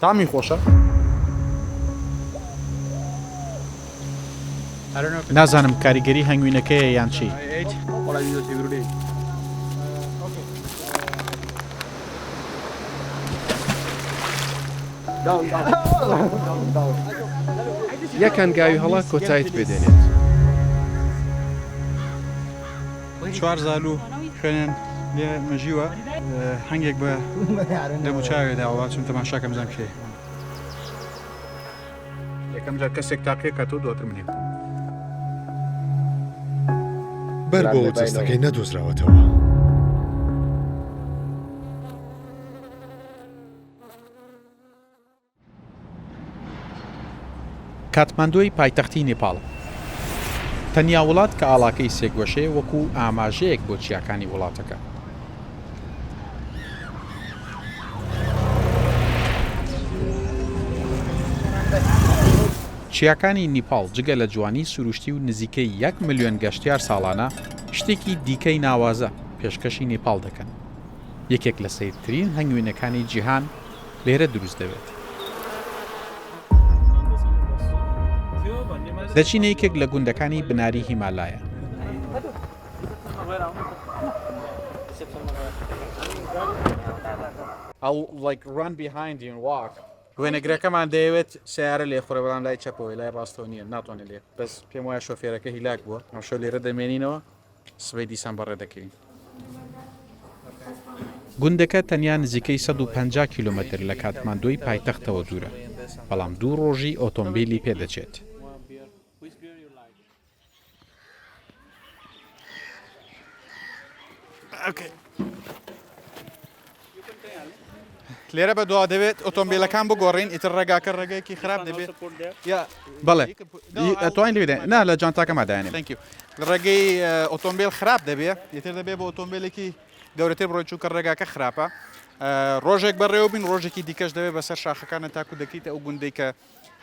تامی خۆشە؟ نازانم کاریگەری هەنگوینەکەیە یان چی. یەکان گاوی هەڵا کۆتایت بێدێنێت. 4 زالوو خوێنیان لێ مەژیوە هەنگێک بە دەموچاوێداوە چون تەماشاکەم زان کێ. یەکەم جار کەسێک تاقیە کە تۆ دواتر منێ. بەر بۆ جستەکەی نەدۆزراوەتەوە. کاتماندۆی پایتەختی نێپاڵ تەنیا وڵات کە ئاڵاکەی سێگوەشەیە وەکو ئاماژەیەک بۆ چیاکانی وڵاتەکە. چیاکانی نیپاڵ جگە لە جوانی سروشتی و نزیکەی 1 ملیۆن گەشتیار ساڵانە شتێکی دیکەی ناوازە پێشکەشی نێپاڵ دەکەن. یەکێک لە سەیرترین هەنگوینەکانی جیهان لێرە دروست دەبێت. دەچینە یەکێک لە گوندەکانی بناری هیمالایە. وێنەگرەکەمان دەیەوێت سیارە لێ خۆرە بەڵام لای چەپەوەی لای ڕاستەوە نییە ناتوانێت لێ بەس پێم وایە شۆفێرەکە هیلاک بووە ئەم شەو لێرە دەمێنینەوە سبەی دیسان بەڕێ دەکەین. گوندەکە تەنیا نزیکەی 150 کیلومتر لە کاتماندۆی پایتەختەوە دوورە، بەڵام 2 ڕۆژی ئۆتۆمبیلی پێدەچێت. لێرە بە دوا دەوێت ئۆتۆمبیلەکان بگۆڕین ئیتر ڕێگاکە ڕێگەیەکی خراپ دەبێت بەڵێ ئەتوانین لێدە نا لە جانتاکەما دایانێ ڕێگەی ئۆتۆمبیل خراپ دەبێت ئیتر دەبێت بە ئۆتۆمبیلێکی گەورەتر بڕۆی چووکە ڕێگاکە خراپە ڕۆژێک بەڕێوە بین ڕۆژێکی دیکەش دەبێت بەسەر شاخەکانە تاکو دەکەیتە ئەو گوندەی کە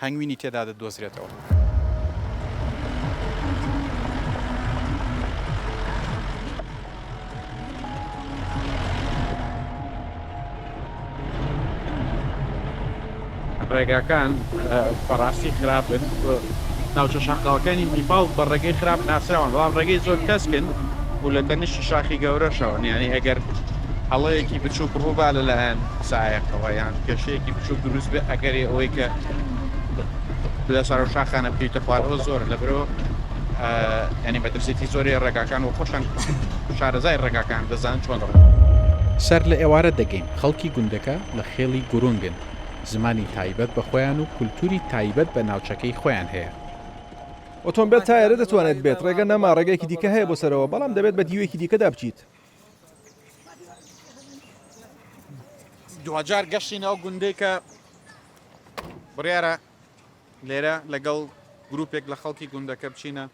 هەنگوینی تێدا دەدۆزرێتەوە. ڕێگاکان بەڕاستی خراپن ناوچە شاخەکانی نیپاڵ بە ڕێگەی خراپ ناسراون بەڵام ڕێگەی زۆر کەسکن و لە تەنیشتی شاخی گەورەشەوە یعنی ئەگەر هەڵەیەکی بچووک ڕووبا لەلایەن سایەقەوە یان کێشەیەکی بچووک دروست بێ ئەگەری ئەوەی کە لە سەر و شاخانە بکەیتە خوارەوە زۆر لەبرەوە ینی بەدرسێتی زۆری ڕێگاکان و خۆشان شارەزای ڕێگاکان دەزان چۆن سەر لە ئێوارە دەگەین خەڵکی گوندەکە لە خێڵی گورونگن زمانی تایبەت بە خۆیان و کولتوری تایبەت بە ناوچەکەی خۆیان هەیە. ئۆتۆمبیل تایەرە دەتوانێت بێت ڕێگە نەما ڕێگەیەکی دیکە هەیە بۆ سەرەوە بەڵام دەبێت بە دیوێکی دیکەدا بچیت. دوجار گەشتینەوە گوندەی کە بڕیارە لێرە لەگەڵ گروپێک لە خەڵکی گوندەکە بچینە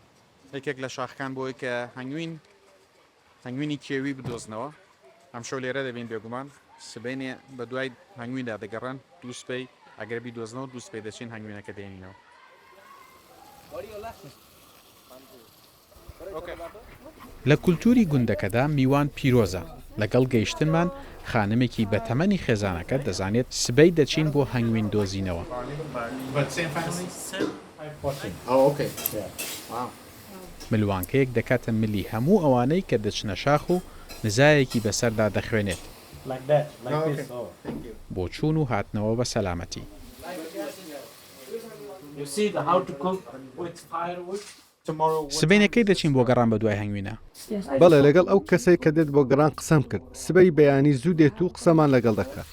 یەکێک لە شاخەکان بۆی کە هەنگوینی کێوی بدۆزنەوە ئەم شەو لێرە دەبین بێگومان سبینێ بە دوای هەنگویندا دەگەڕن دووسپەی ئەگەربی دۆزنەوە دووسپەی دەچین هەنگوینەکە دێنینەوە. لە کولتوری گوندەکەدا میوان پیرۆزە لەگەڵ گەیشتنمان خانمێکی بە تەمەنی خێزانەکە دەزانێت سبەی دەچین بۆ هەنگوین دۆزینەوە. ملوانکەیەک دەکاتە ملی هەموو ئەوانەی کە دەچنە شاخ و نزایەکی بەسەردا دەخوێنێت بۆ چوون و هاتنەوە بە سەلامەتی. سبەینەکەی دەچین بۆ گەڕان بە دوای هەنگوینە. بەڵێ لەگەڵ ئەو کەسەی کە دێت بۆ گەڕان قسەم کرد سبەی بەیانی زوو دێت و قسەمان لەگەڵ دەکات.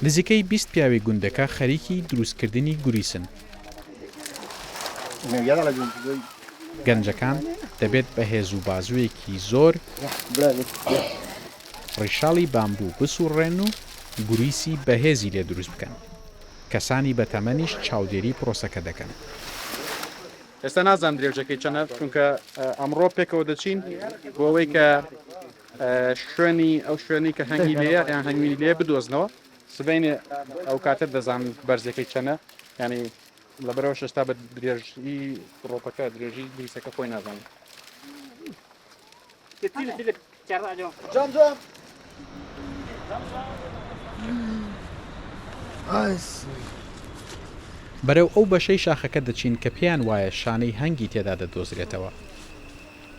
نزیکەی 20 پیاوی گوندەکە خەریکی دروستکردنی گوریسن. گەنجەکان دەبێت بە هێز و بازوویەکی زۆر ڕیشاڵی بامبوو بسوڕێن و گوریسی بەهێزی لێ دروست بکەن. کەسانی بەتەمەنیش چاودێری پرۆسەکە دەکەن. ئێستا نازانم درێژەکەی چەنە چونکە ئەمڕۆ پێکەوە دەچین بۆ ئەوەی کە شوێنی ئەو شوێنی کە هەنگی لێە یان هەنگوینی لێ بدۆزنەوە سبینێ ئەو کاتر دەزانم بەرزەکەی چەنە ینی لەبەرەوە شتا بە درێژی ڕۆپەکە درێژی لیسەکە خۆی نازانم بەرەو ئەو بەشەی شاخەکە دەچین کە پێیان وایە شانەی هەنگی تێدا دەدۆزرێتەوە.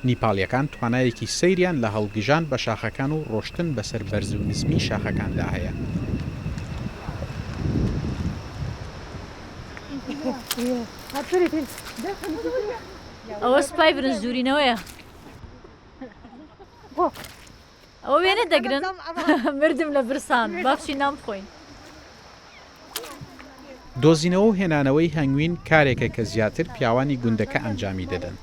نیپاڵیەکان توانایەکی سەیریان لە هەڵگیژان بە شاخەکان و ڕۆشتن بەسەر بەرز و نزمی شاخەکاندا هەیە. ئەوە سوپای برنجدورینەوەیە ئەوە وێنە دەگرن مردم لە برسان باشی نام بخۆین. دۆزینەوە و هێنانەوەی هەنگوین کارێکە کە زیاتر پیاوانی گوندەکە ئەنجامی دەدەن.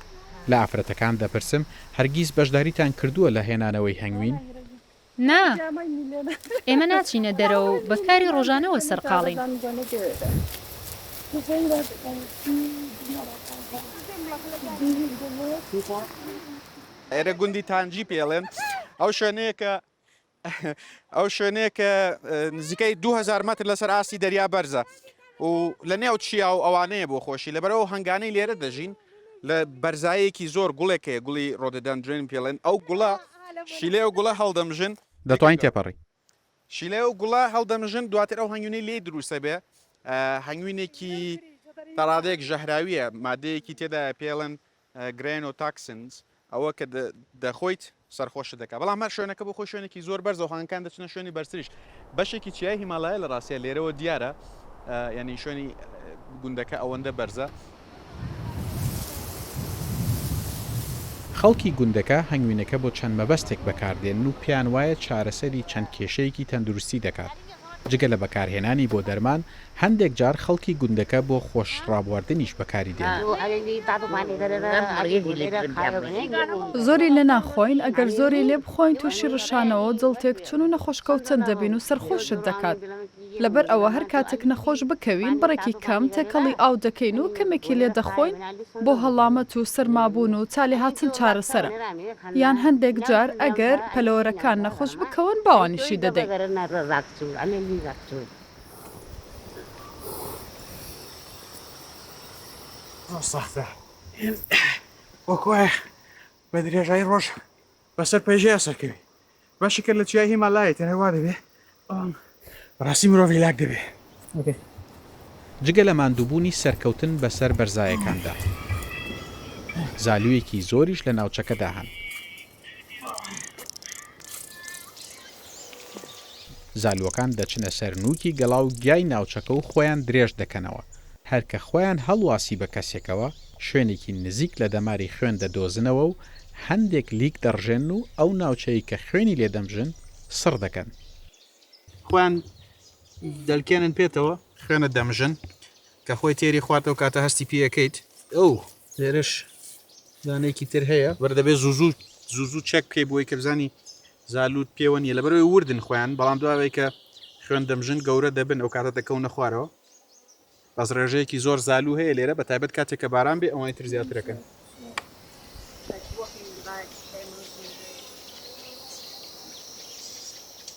لە ئافرەتەکان دەپرسم هەرگیز بەشداریتان کردووە لە هێنانەوەی هەنگوین؟ نا ئێمە ناچینە دەرەوە و بەکاری ڕۆژانەوە سەرقاڵین. ئێرە گوندی تانجی پێڵێن ئەو شوێنەیە کە نزیکەی 2000 متر لەسەر ئاستی دەریا بەرزە و لە نێو چیا و ئەوانەیە بۆ خۆشی لەبەرەوە هەنگانەی لێرە دەژین لە بەرزایەکی زۆر گوڵێکەیە گوڵی ڕۆدەدەندرێن پێڵێن ئەو گوڵە شیلێ و گوڵە هەڵدەمژن دەتوانین تێپەڕی شیلێ و گوڵە هەڵدەمژن دواتر ئەو هەنگوینەی لێ دروستە بێ هەنگوینێکی تەڕادەیەک ژەهراویە مادەیەکی تێدا پێڵێن گرێن و تاکسنز ئەوە کە دەخۆیت سەرخۆش دەکات بەڵام هەر شوێنەکە بۆ خۆی شوێنێکی زۆر بەرزە و هەنگەکان دەچنە شوێنی بەرزتریش بەشێکی چیای هیمالایە لە ڕاستیە لێرەوە دیارە ینی شوێنی گوندەکە ئەوەندە بەرزە. خەڵکی گوندەکە هەنگوینەکە بۆ چەند مەبەستێک بەکاردێن و پیان وایە چارەسەری چەند کێشەیەکی تەندروستی دەکات. جگە لە بەکارهێنانی بۆ دەرمان هەندێک جار خەڵکی گوندەکە بۆ خۆشڕابواردنیش بەکاری دێن. زۆری لە ناخۆین ئەگەر زۆری لێ بخۆین تووشی ڕشانەوە دڵتێک چون و نەخۆشکەوتن دەبین و سەرخۆشت دەکات. لەبەر ئەوە هەر کاتێک نەخۆش بکەوین بڕێکی کەم تێکەڵی ئاو دەکەین و کەمێکی لێ دەخۆین بۆ هەڵامەت و سەرمابوون و چالی هاتن چارەسەرە یان هەندێک جار ئەگەر پەلەوەرەکان نەخۆش بکەون باوانیشی دەدەین. سەختە وەکوایە بە درێژایی ڕۆژ بەسەر پێژەیە سەرکەوی باشیکە لە چیای هیمالایە تەنەوا دەبێ ڕاستی مرۆڤی لاک دەبێ. جگە لە ماندووبوونی سەرکەوتن بەسەر بەرزایەکاندا زالوویەکی زۆریش لە ناوچەکەدا هەن. زالوەکان دەچنە سەر نووکی گەڵا و گیای ناوچەکە و خۆیان درێژ دەکەنەوە هەرکە خۆیان هەڵواسی بە کەسێکەوە شوێنێکی نزیک لە دەماری خوێن دەدۆزنەوە و هەندێک لیک دەڕژێن و ئەو ناوچەی کە خوێنی لێدەمژن سڕ دەکەن. خۆیان دەلکێنن پێێتەوە خوێنە دەمژن کە خۆی تێری خواتەوە کاتە هەستی پێەکەیت ئەو لێرش دانێکی تر هەیە وەردەبێت زوو چەک پێی بۆی کە بزانی زالوت پێوە نیە لەبەرەوەی وردن خۆیان بەڵام دواوەی کە خوێن دەمژن گەورە دەبن ئەو کاتە دەکەونە خوارەوە بەس ڕێژەیەکی زۆر زالوو هەیە لێرە بە تایبەت کاتێک کە باران بێ ئەوانی تر زیاترەکەن.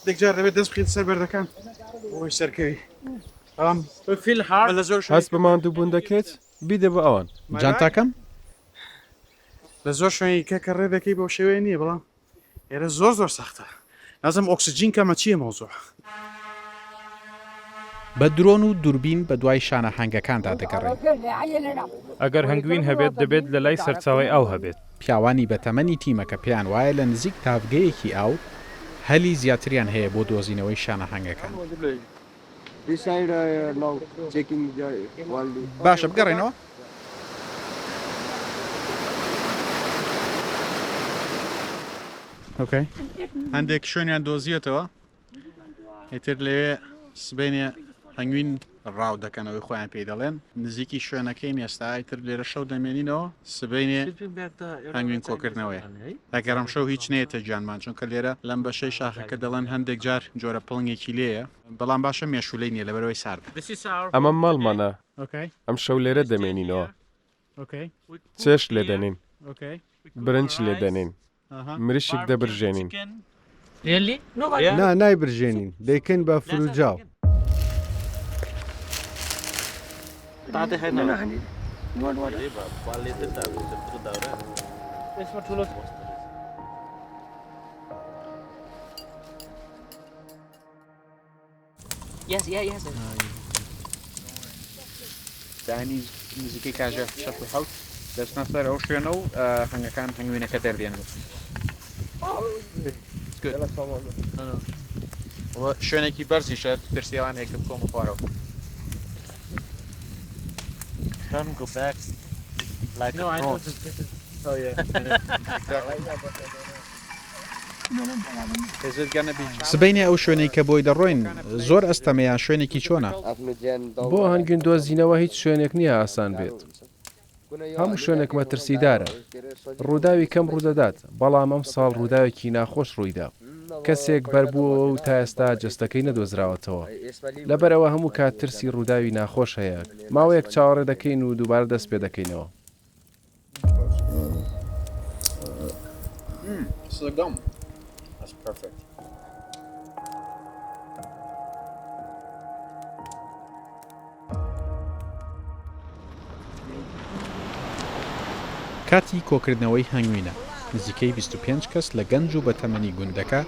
دێکجار دەبێت دەست بخیت سەر بەردەکان بۆی سەرکەوی هەست بە ماندووبوون دەکەیت بیدە بە ئەوان جانتاکەم لە زۆر شوێنی کە ڕێ دەکەی بۆ شێوەیە نییە بەڵام ئێرە زۆر سەختە نازم ئۆکسسیجین کەمە چییە مۆزۆ. بە درۆن و دوربین بە دوای شانە هەنگەکاندا دەگەڕێن. ئەگەر هەنگوین هەبێت دەبێت لە لای سەرچاوی ئاو هەبێت. پیاوانی بە تەمەنی تیمەکە پێیان وایە لە نزیک تاڤگەیەکی ئاو هەلی زیاتریان هەیە بۆ دۆزینەوەی شانە هەنگەکان. باشە بگەڕێنەوە. هەندێک شوێنیان دۆزیێتەوە ئیتر لێ سبینێ هەنگوین ڕاو دەکەنەوەی خۆیان پێی دەڵێن نزیکی شوێنەکەی ئێستا ئیتر لێرە شەو دەمێنینەوە سبینێ هەنگوین کۆکردنەوەی ئەگەڕم شەو هیچ نێتە گیانمان چونکە لێرە لەم بەشەی شاخەکە دەڵێن هەندێک جار جۆرە پڵنگێکی لێیە بەڵام باشە مێشولەی نییە لەبەرەوەی سارد. ئەمە ماڵمانە ئەم شەو لێرە دەمێنینەوە چێش لێ دەنین برنج لێ دەنین مریشک دەبرژێنین نا نایبرژێنین دەیکەین بە فروجاو دانی نزیکەی کاژێر 6 دەچنە سەر ئەو شوێنە و هەنگەکان هەنگوینەکە دەردێن شوێنێکی بەرزیشە ترسیوان هێکم کۆم خوارەوە سبەینێ ئەو شوێنەی کە بۆی دەڕۆین زۆر ئەستەمەیان شوێنێکی چۆنە بۆ هەنگین دۆزینەوە هیچ شوێنێک نییە ئاسان بێت هەموو شوێنێک مەترسیدارە ڕووداوی کەم ڕوودەدات بەڵام ئەم ساڵ ڕووداوێکی ناخۆش ڕوویدا کەسێک بەربووەوە و تا ئێستا جەستەکەی نەدۆزراوەتەوە لەبەرەوە هەموو کات ترسی ڕووداوی ناخۆش هەیە ماوەیەک چاوەڕێ دەکەین و دووبارە دەست پێ دەکەینەوە کاتی کۆکردنەوەی هەنگوینە نزیکەی 25 کەس لە گەنج و بە تەمەنی گوندەکە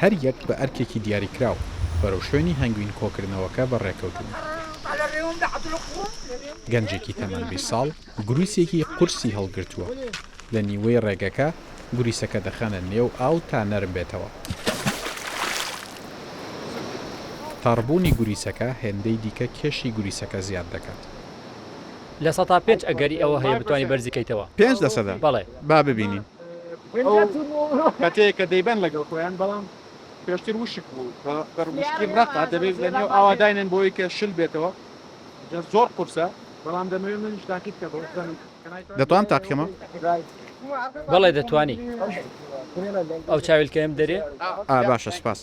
هەر یەک بە ئەرکێکی دیاریکراو بەرەو شوێنی هەنگوین کۆکردنەوەکە بەڕێکەوتون گەنجێکی تەمەن 20 ساڵ گرویسێکی قورسی هەڵگرتووە لە نیوەی ڕێگەکە گوریسەکە دەخەنە نێو ئاو تا نەرم بێتەوە تاڕبوونی گوریسەکە هێندەی دیکە کێشی گوریسەکە زیاد دەکات لە 5 ئەگەری ئەوە هەیە بتوانانی بەرزیکەیتەوە 5 دەسەدا بەڵێ با ببینین کاتێک کە دەیبەن لەگەڵ خۆیان بەڵام پێشتر وشک بوو بەڕوشکی ڕقا دەبێت لە نێو ئاوا داینن بۆی کە شل بێتەوە زۆر قورسە بەڵام دەمەوێت منیش تاقیت کە دەتوان تاقیمە بەڵێ دەتوانی ئەو چاویلکەم دەرێ باشە سپاس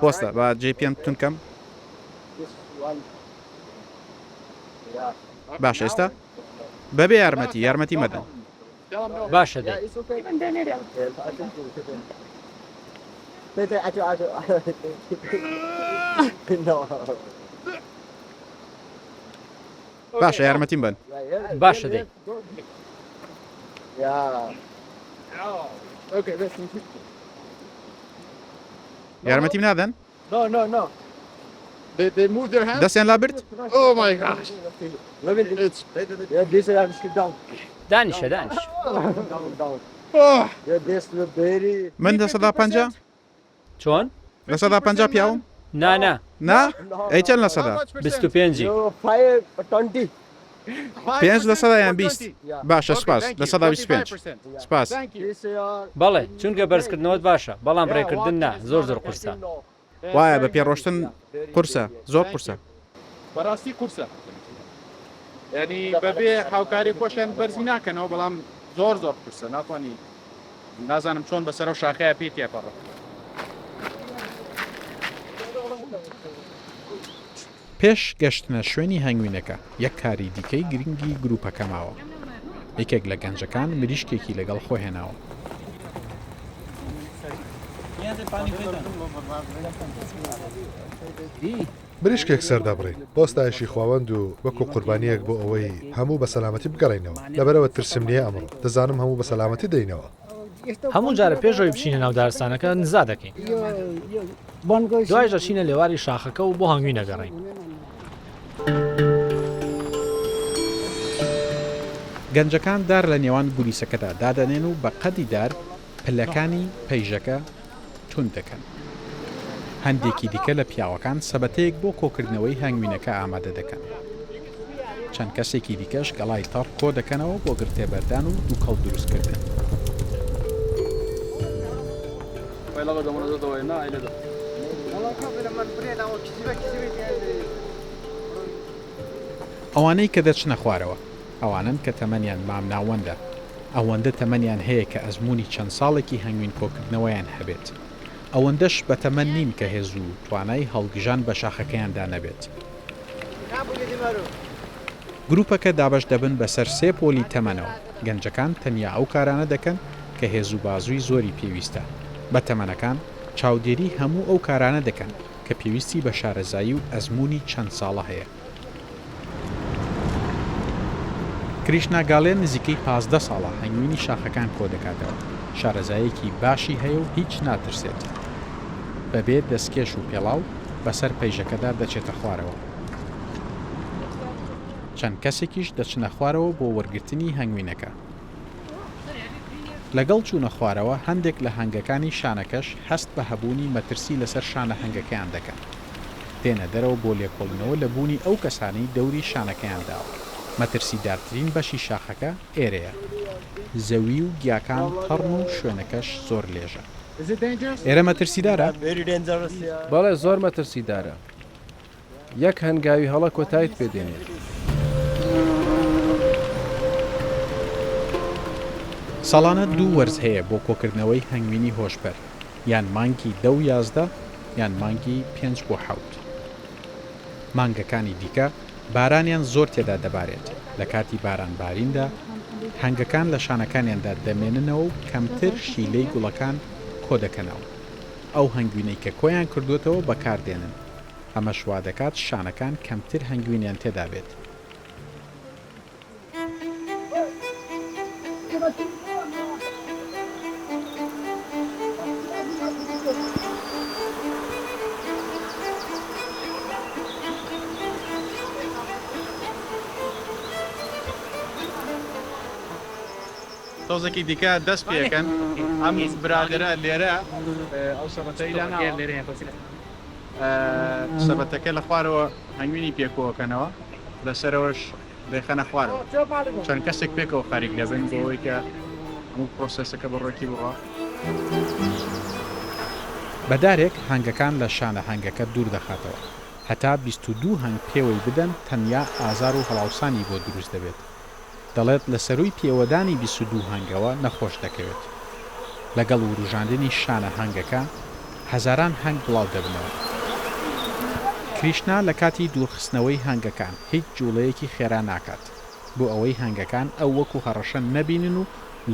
بۆستە با جێ پێم تونکەم باش ئێستا بەبێ یارمەتی مەدەن باشە دەی باشە یارمەتیم بن باشە دەی یارمەتیم نادەن دەستیان لا برد دانیشە من لە 150 چۆن لە 150 پیاوم نا ئەی چەند لە سەدا 25 5 لە سەدایان 20 باشە سپاس لە 125 سپاس بەڵێ چونکە بەرزکردنەوەت باشە بەڵام ڕێکردن نا زۆر قورسە وایە بە پێڕۆشتن قورسە زۆر قورسە بەڕاستی قورسە یعنی بەبێ هاوکاری خۆشیان بەرزی ناکەنەوە بەڵام زۆر قورسە ناتوانانی نازانم چۆن بەسەر و شاخەیە پێی تێپەڕە پێش گەشتنە شوێنی هەنگوینەکە یەک کاری دیکەی گرنگی گروپەکە ماوە یەکێک لە گەنجەکان مریشکێکی لەگەڵ خۆ هێناوە بریشکێک سەردەبڕین بۆستایشی خواوەند و وەکو قوربانیەک بۆ ئەوەی هەموو بە سەلامەتی بگەڕینەوە لەبەرەوە ترسم نییە ئەمڕۆ دەزانم هەموو بە سەلامەتی دەینەوە هەموو جارە پێشەوەی بچینە ناو دارستانەکە نزا دەکەین دوای دەچینە لێواری شاخەکە و بۆ هەنگوی نەگەڕین گەنجەکان دار لە نێوان گوریسەکەدا دادەنێن و بە قەدی دار پلەکانی پەیژەکە تون دەکەن هەندێکی دیکە لە پیاوەکان سەبەتەیەک بۆ کۆکردنەوەی هەنگوینەکە ئامادە دەکەن چەند کەسێکی دیکەش گەڵای تەڕ کۆ دەکەنەوە بۆ گرتێبەردان و دووکەڵ دروستکردن ئەوانەی کە دەچنە خوارەوە ئەوانن کە تەمەنیان مام ناوەندە ئەوەندە تەمەنیان هەیە کە ئەزمموی چەند ساڵێکی هەنگوین کۆکردنەوەیان هەبێت ئەوەندەش بە تەمەن نین کە هێز و توانای هەڵگژان بە شاخەکەیاندا نەبێت گروپەکە دابش دەبن بەسەر 3 پۆلی تەمەنەوە. گەنجەکان تەنیا ئەو کارانە دەکەن کە هێز و بازووی زۆری پێویستە. بە تەمەنەکان چاودێری هەموو ئەو کارانە دەکەن کە پێویستی بە شارەزایی و ئەزمموی چەند ساڵە هەیە. کریشناگاڵێن نزیکەی 15 ساڵە هەنگوینی شاخەکان کۆ دەکاتەوە. شارەزایەکی باشی هەیە و هیچ ناترسێت. بەبێت دەستکێش و پێڵاو بەسەر پەیژەکەدا دەچێتە خوارەوە. چەند کەسێکیش دەچنە خوارەوە بۆ وەرگرتنی هەنگوینەکە. لەگەڵ چوونە خوارەوە هەندێک لە هەنگەکانی شانەکەش هەست بە هەبوونی مەترسی لەسەر شانە هەنگەکەیان دەکەن. دێنە دەرەوە بۆ لێکۆڵنەوە لە بوونی ئەو کەسانی دەوری شانەکەیانداوە. مەترسیدارترین بەشی شاخەکە ئێرەیە. زەوی و گیاکان هەڕن و شوێنەکەش زۆر لێژە. ئێرە مەترسیدارە؟ بەڵێ زۆر مەترسیدارە. یەک هەنگاوی هەڵە کۆتایت پێدێنێت. ساڵانە 2 وەرز هەیە بۆ کۆکردنەوەی هەنگوینی هۆشبەر، یان مانگی 10 و 11 یان مانگی 5 بۆ 7. مانگەکانی دیکە بارانیان زۆر تێدا دەبارێت. لە کاتی بارانباریندا هەنگەکان لە شانەکانیاندا دەمێننەوە و کەمتر شیلەی گوڵەکان کۆ دەکەنەوە. ئەو هەنگوینەی کە کۆیان کردوێتەوە بەکاردێنن. ئەمە شوا دەکات شانەکان کەمتر هەنگوینیان تێدا بێت. تۆزێکی دیکە دەست پێەکەن ئەم برادرە لێرە ئەو سەبەتەکە لە خوارەوە هەنگوینی پێکۆکەنەوە لەسەرەوەش دەیخەنە خوارەوە. چەند کەسێک پێکەوە خاریک دەبن بۆەوەی کە هەموو پرۆسەسەکە بەڕێکی بڕە. بەدارێک هەنگەکان لە شانە هەنگەکە دوور دەخاتەوە. هەتا 22 هەنگ پێوەی بدەن تەنیا ئازار و هەڵاوسانی بۆ دروست دەبێت. دەڵێت لە سەروی پێوەدانی 22 هەنگەوە نەخۆش دەکەوێت. لەگەڵ وروژاندنی شانە هەنگەکە هەزاران هەنگ بڵاو دەبنەوە. کریشنا لە کاتی دوورخستنەوەی هەنگەکان هیچ جوڵەیەکی خێرا ناکات بۆ ئەوەی هەنگەکان ئەو وەکو هەڕەشە نەبینن و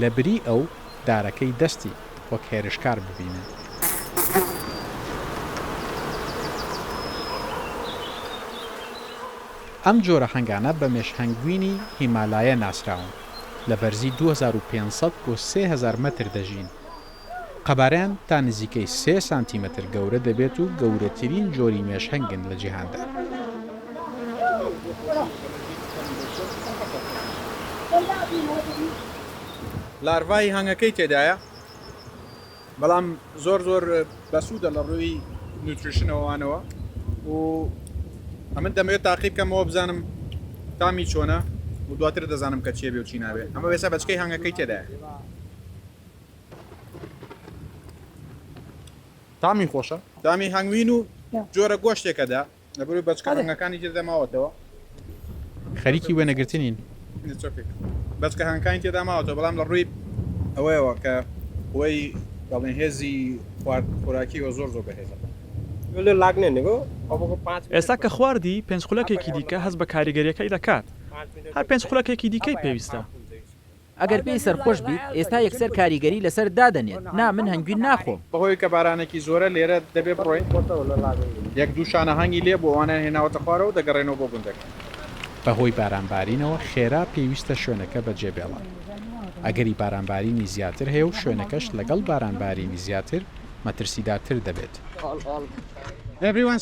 لە بری ئەو دارەکەی دەستی وەک هێرشکار ببینن. ئەم جۆرە هەنگانە بە مێش هەنگوینی هیمالایە ناسراون. لە بەرزی 2500 بۆ 3000 مەتر دەژین. قەبارەیان تا نزیکەی 3 سانتیمەتر گەورە دەبێت و گەورەترین جۆری مێش هەنگن لە جیهاندا. لاروای هەنگەکەی تێدایە، بەڵام زۆر بەسوودە لە ڕووی نوتریشنەوەوانەوە و ئەمن دەمەوێت تاقیب بکەمەوە بزانم تامی چۆنە و دواتر دەزانم کە چێ بێ و چی نابێت. ئەمە بێسە بەچکەی هەنگەکەی تێدایە. تامی خۆشە، تامی هەنگوین و جۆرە گۆشتێکەدا لەبەروی بەچکە هەنگەکانی تێدا ماوەتەوە. خەریکی وێنەگرتنین. بەچکە هەنگەکانی تێدا ماوەتەوە، بەڵام لە ڕووی ئەوەیەوە کە ئەوەی دەڵێن هێزی خۆراکیەوە زۆر بەهێزە. ئێستا کە خواردی 5 خولەکێکی دیکە هەست بە کاریگەریەکەی دەکات. هەر 5 خولەکێکی دیکەی پێویستە. ئەگەر پێی سەرخۆش بیت ئێستا یەکسەر کاریگەری لەسەر دادەنێت. نا من هەنگوین ناخۆم. بەهۆی کە بارانێکی زۆرە لێرە دەبێ بڕۆین. یەک دوو شانە هەنگی لێ بۆ ئەوانە هێناوەتە خوارەوە و دەگەڕێنەوە بۆ گوندەکە. بەهۆی بارانبارینەوە خێرا پێویستە شوێنەکە بەجێبێڵە. ئەگەری بارانبارینی زیاتر هەیە و شوێنەکەش لەگەڵ بارانبارینی زیاتر مەترسیدارتر دەبێت.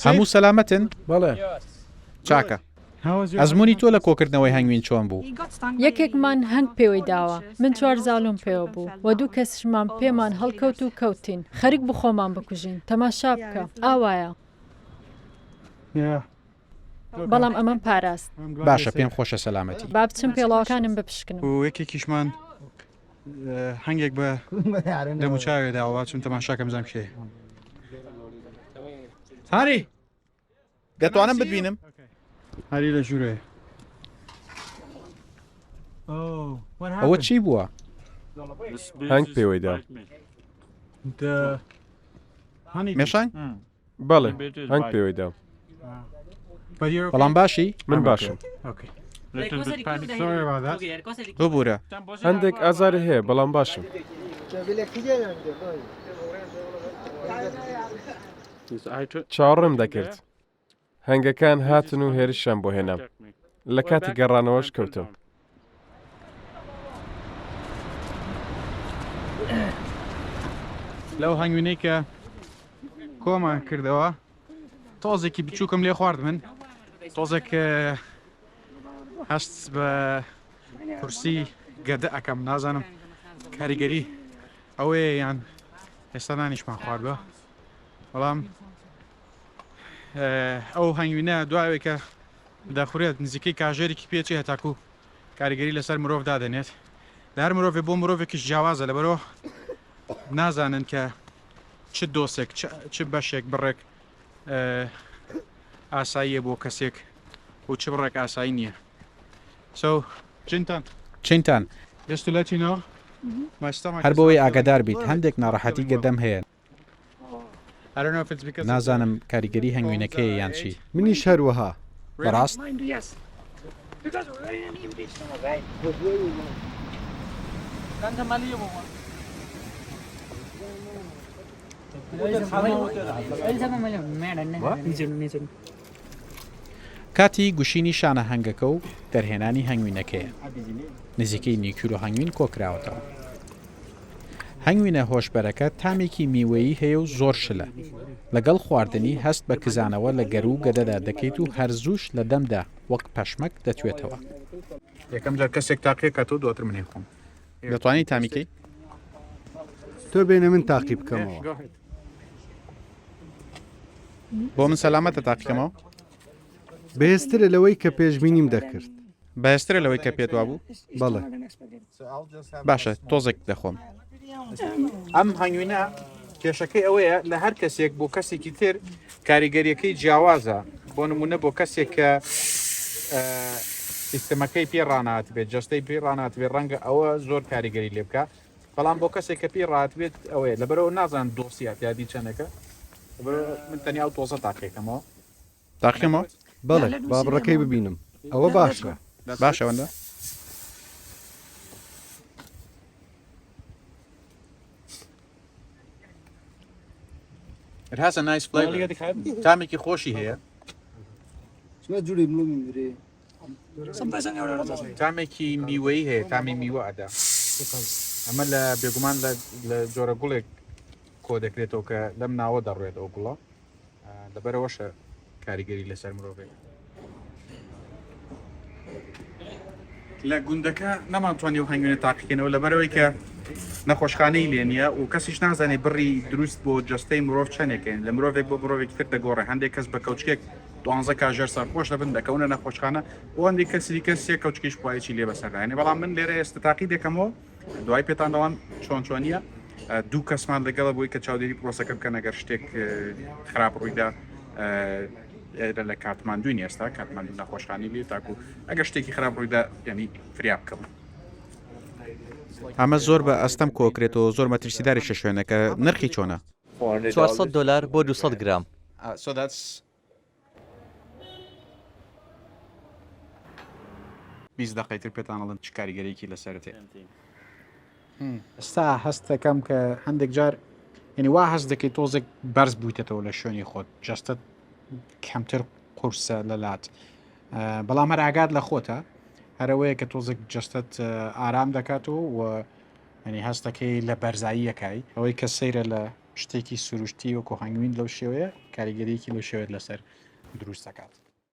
هەموو سەلامەتن؟ بەڵێ چاکە. ئەزمموی تۆ لە کۆکردنەوەی هەنگوین چۆن بوو؟ یەکێکمان هەنگ پێوەی داوە، من 4 زاڵۆم پێوە بوو و 2 کەسشمان پێمان هەڵکەوت و کەوتین. خەریک بخۆمان بکوژین، تەماشا بکە، ئاوایە. بەڵام ئەمەم پاراست. باشە پێم خۆشە سەلامەتی. با بچم پێڵاوەکانم بپشکنم. و یەکێکیشمان هەنگێک بە دەموچاوێداوە چون تەماشاکەم زانام کێ. هاری دەتوانم ببینم؟ هەری لە ژوورێ. ئەوە چی بووە؟ هەنگ پێوەی دا. مێشان؟ بەڵێ هەنگ پێوەی دا. بەڵام باشی؟ من باشم. ببوورە هەندێک ئازاری هەیە بەڵام باشم. چاوەڕێم دەکرد. هەنگەکان هاتن و هێرشیان بۆ هێنام. لە کاتی گەڕانەوەش کەوتم. لەو هەنگوینەی کە کۆمان کردەوە تۆزێکی بچووکم لێ خوارد من تۆزێک هەست بە کورسی گەدە ئەەکەم نازانم کاریگەری ئەوەیە یان ئێستا نانیشمان خواردوە بەڵام ئەو هەنگوینە دوایەوەی کە دەخورێت نزیکەی کاژێرێکی پێچی هەتاکو کاریگەری لەسەر مرۆڤ دادەنێت لە هەر مرۆڤێ بۆ مرۆڤێکیش جیاوازە لەبەرەوە نازانن کە چ دۆسێک چ بەشێک بڕێک ئاساییە بۆ کەسێک و چ بڕێک ئاسایی نییە چینتان دەستولەتینەوە هەر بۆی ئاگادار بیت هەندێک ناڕەحەتی گەدەم هەیە نازانم کاریگەری هەنگوینەکەی یان چی منیش هەروەها بەڕاست کاتی گوشینی شانە هەنگەکە و دەرهێنانی هەنگوینەکەیە نزیکەی نیکیلۆ هەنگوین کۆکراوەتەوە هەنگوینە هۆشبەرەکە تامێکی میوەیی هەیە و زۆر شلە لەگەڵ خواردنی هەست بە کزانەوە لە گەر و گەدەدا دەکەیت و هەرزوش لە دەمدا وەک پەشمەک دەتوێتەوە یەکەم جار کەسێک تاقیە کە تۆ دواتر منێ خۆم دەتوانیت تامیکەی تۆ بێنە من تاقی بکەمەوە بۆ من سەلامەتە تاقیکەمەوە بەهێزترە لەوەی کە پێشبینیم دەکرد بەهێزترە لەوەی کە پێت وابوو بەڵێ باشە تۆزێک دەخۆم ئەم هەنگوینە کێشەکەی ئەوەیە لە هەر کەسێک بۆ کەسێکی تر کاریگەریەکەی جیاوازە بۆ نمونە بۆ کەسێک کە سیستەمەکەی پێ ڕانات بێت جستەی پێ ڕانات بێت ڕەنگە ئەوە زۆر کاریگەری لێ بکە بەڵام بۆ کەسێک کە پێ ڕات بێت ئەوەیە لەبەرەوە نازان دۆسیات یادی چەندەکە من تەنیا ئەو تۆزە تاقیەکەمەوە تاقیەمەوە بەڵێ بابڕەکەی ببینم ئەوە باشە باشەوەندە It has a nice flavor. تامێکی خۆشی هەیە تامێکی میوەی هەیە تامی میوە ئەدا ئەمە لە بێگومان لە جۆرە گوڵێک کۆ دەکرێتەوە کە لەم ناوە دەڕوێت ئەو گوڵە لەبەرەوەشە کاریگەری لەسەر مرۆڤێک لە گوندەکە نەمانتوانی و هەنگوێنە تاقیکەنەوە لەبەرەوەی کە نەخۆشخانەی لێ نییە و کەسیش نازانێت بڕی دروست بۆ جستەی مرۆڤ چەندێکن لە مرۆڤێک بۆ مرۆڤێک تر دەگۆڕێ هەندێک کەس بە کەوچکێک 12 کاژێر سەرخۆش دەبن دەکەونە نەخۆشخانە بۆ هەندێک کەسی کەسێک کەوچکیش پایەکی لێ بەسەرانێ بەڵام من لێرە ئێستا تاقی دەکەمەوە دوای پێتان دەڵام چۆنیە دوو کەسمان لەگەڵە بۆی کە چاودێری پرۆسەکە بکەن ئەگەر شتێک خراپ ڕوویدا لە کاتماندوی ئێستا کاتماندوو نەخۆشخانی لێ تاکو ئەگەر شتێکی خراپ ڕوویدا یعنی فریا بکەم ئەمە زۆر بە ئەستەم کۆکرێتەوە زۆر مەترسیداری شوێنەکە نرخی چۆنە $400 بۆ 200 گرام بیست دقیقتر پێتانەڵن چ کاریگەرێکی لەسەرتێ ئێستا هەست دەکەم کە هەندێک جار یعنی وا هەست دەکەیت تۆزێک بەرز بوویتەوە لە شوێنی خۆت جەستت کەمتر قورسە لەلات بەڵام هەر ئاگات لە خۆتە هەرەوەیە کە تۆزێک جەستت ئارام دەکاتەوە و ینی هەستەکەی لە بەرزاییەکەی ئەوەی کە سەیرە لە شتێکی سروشتی و کۆهنگوین لەو شێوەیە کاریگەریەکی لەو شێوێت لەسەر دروست دەکات